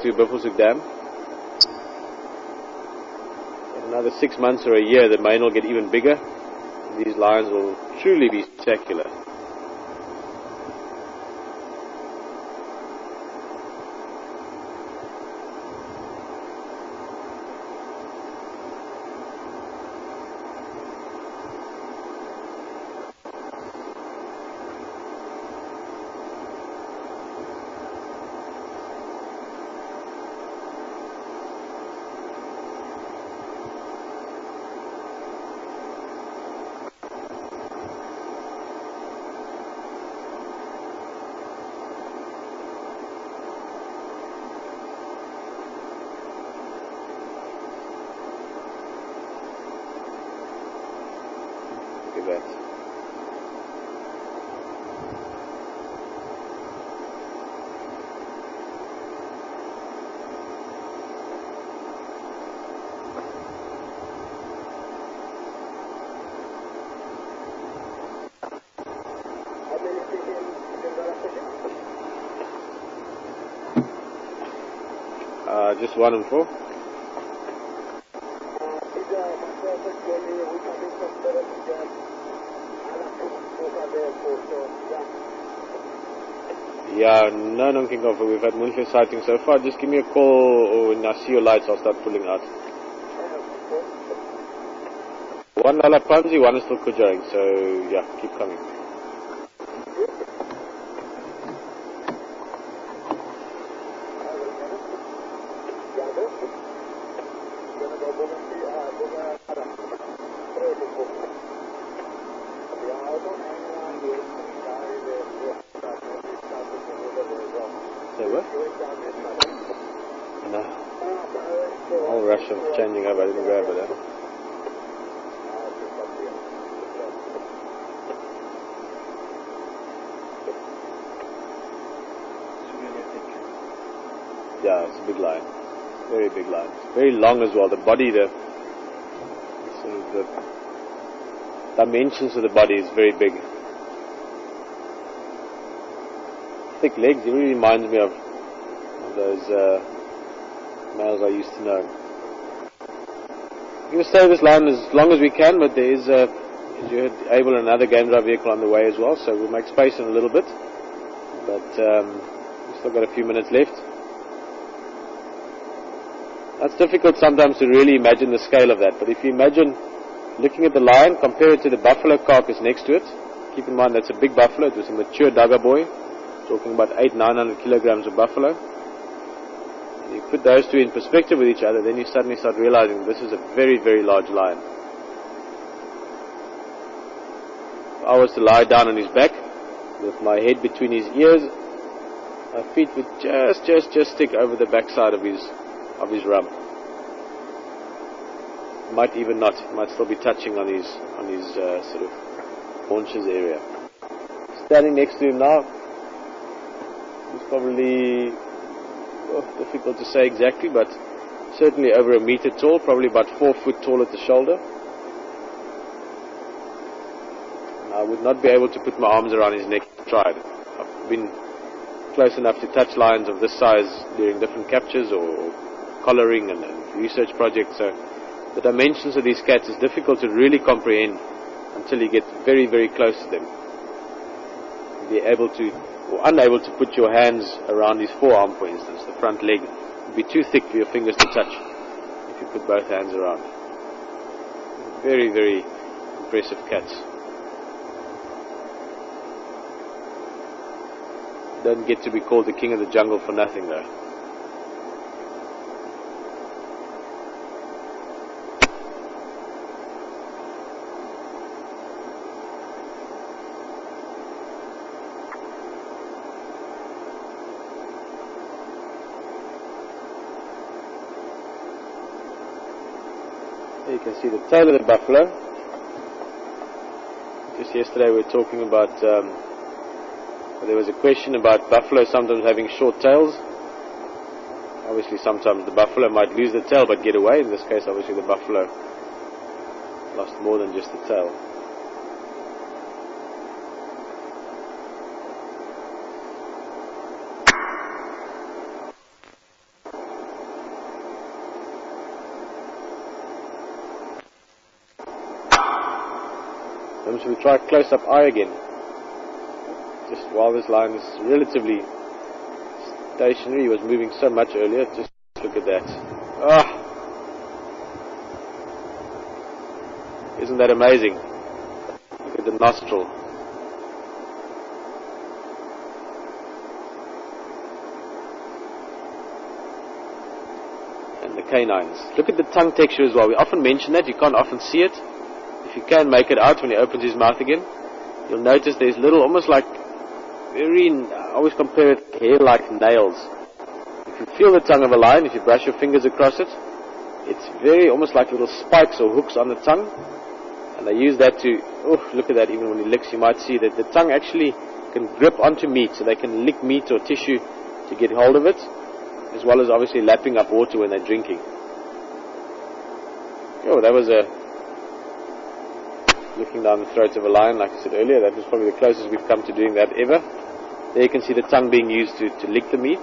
to Buffelshoek Dam. In another 6 months or a year, the mane will get even bigger. These lions will truly be spectacular. Look at that. Just 1 and 4. Yeah, no King of. We've had moonshine sightings so far. Just give me a call, or when I see your lights, I'll start pulling out. 1 Lalapanzi, 1 is still Kujaring, so yeah, keep coming. No. The whole rush of changing over, I didn't grab it. Yeah, it's a big line. Very big line. It's very long as well. The body, the dimensions of the body is very big. Thick legs. It really reminds me of those males I used to know. We're going to stay this line as long as we can, but there is, as you heard, Abel, another game drive vehicle on the way as well, so we'll make space in a little bit. But we've still got a few minutes left. That's difficult sometimes to really imagine the scale of that, but if you imagine looking at the lion, compare it to the buffalo carcass next to it. Keep in mind that's a big buffalo. It was a mature Dagga boy, talking about 800-900 kilograms of buffalo. You put those two in perspective with each other, then you suddenly start realizing this is a very, very large lion. If I was to lie down on his back with my head between his ears, my feet would just stick over the backside of his rump. Might even not. Might still be touching on his sort of haunches area. Standing next to him now, he's probably difficult to say exactly, but certainly over 1 meter tall, probably about 4 foot tall at the shoulder. I would not be able to put my arms around his neck to try it. I've been close enough to touch lions of this size during different captures or collaring and research projects, so the dimensions of these cats is difficult to really comprehend until you get very, very close to them. Be able to, or unable to put your hands around his forearm, for instance. The front leg would be too thick for your fingers to touch if you put both hands around. Very, very impressive cats. Don't get to be called the king of the jungle for nothing though. You can see the tail of the buffalo. Just yesterday we were talking about, there was a question about buffalo sometimes having short tails. Obviously sometimes the buffalo might lose the tail but get away. In this case obviously the buffalo lost more than just the tail. Then should we try close-up eye again? Just while this lion is relatively stationary, he was moving so much earlier. Just look at that. Ah! Isn't that amazing? Look at the nostril. And the canines. Look at the tongue texture as well. We often mention that. You can't often see it. If you can make it out when he opens his mouth again, you'll notice there's little, almost like I always compare it hair-like nails. If you feel the tongue of a lion, if you brush your fingers across it, it's very almost like little spikes or hooks on the tongue. And they use that to, look at that, even when he licks, you might see that the tongue actually can grip onto meat, so they can lick meat or tissue to get hold of it, as well as obviously lapping up water when they're drinking. That was looking down the throat of a lion, like I said earlier. That was probably the closest we've come to doing that ever. There you can see the tongue being used to lick the meat.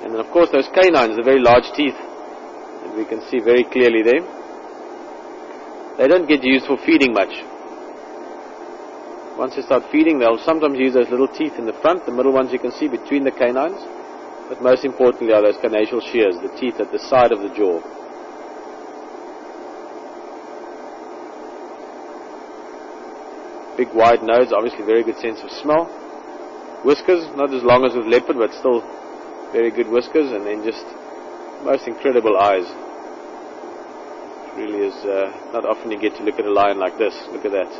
And then of course those canines, the very large teeth, that we can see very clearly there. They don't get used for feeding much. Once they start feeding, they'll sometimes use those little teeth in the front, the middle ones you can see between the canines. But most importantly are those carnassial shears, the teeth at the side of the jaw. Big wide nose, obviously very good sense of smell. Whiskers, not as long as with leopard, but still very good whiskers, and then just most incredible eyes. It really is not often you get to look at a lion like this. Look at that.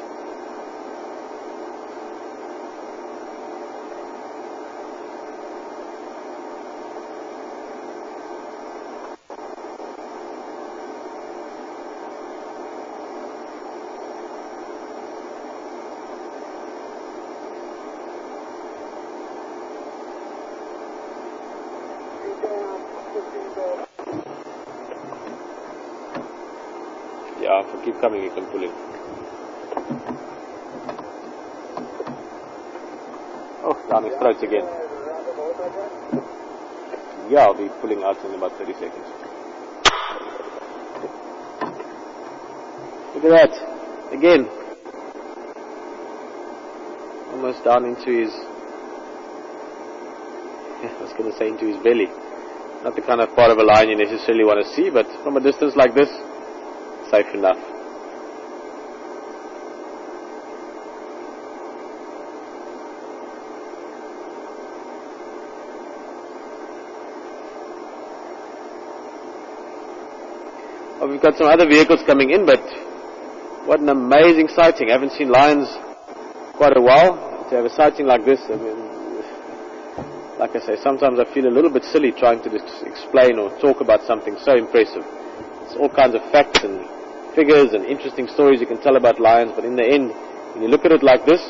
Yeah, if you keep coming, you can pull in. Down his throat again. Yeah, I'll be pulling out in about 30 seconds. Look at that. Again. Almost down into his, I was going to say into his belly. Not the kind of part of a lion you necessarily want to see, but from a distance like this, safe enough. Well, we've got some other vehicles coming in, but what an amazing sighting. I haven't seen lions quite a while. To have a sighting like this, I mean, like I say, sometimes I feel a little bit silly trying to explain or talk about something so impressive. It's all kinds of facts and figures and interesting stories you can tell about lions, but in the end, when you look at it like this,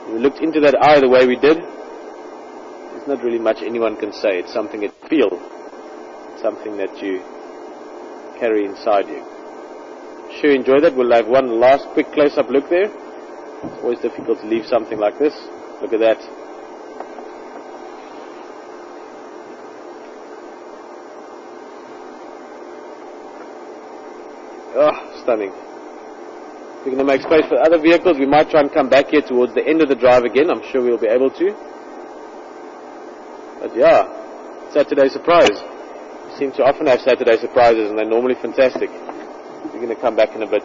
when you looked into that eye the way we did, there's not really much anyone can say. It's something that you feel. It's something that you carry inside you. Sure, enjoy that. We'll have one last quick close-up look there. It's always difficult to leave something like this. Look at that. Stunning. We're going to make space for other vehicles. We might try and come back here towards the end of the drive again. I'm sure we'll be able to. But yeah, Saturday surprise. We seem to often have Saturday surprises, and they're normally fantastic. We're going to come back in a bit.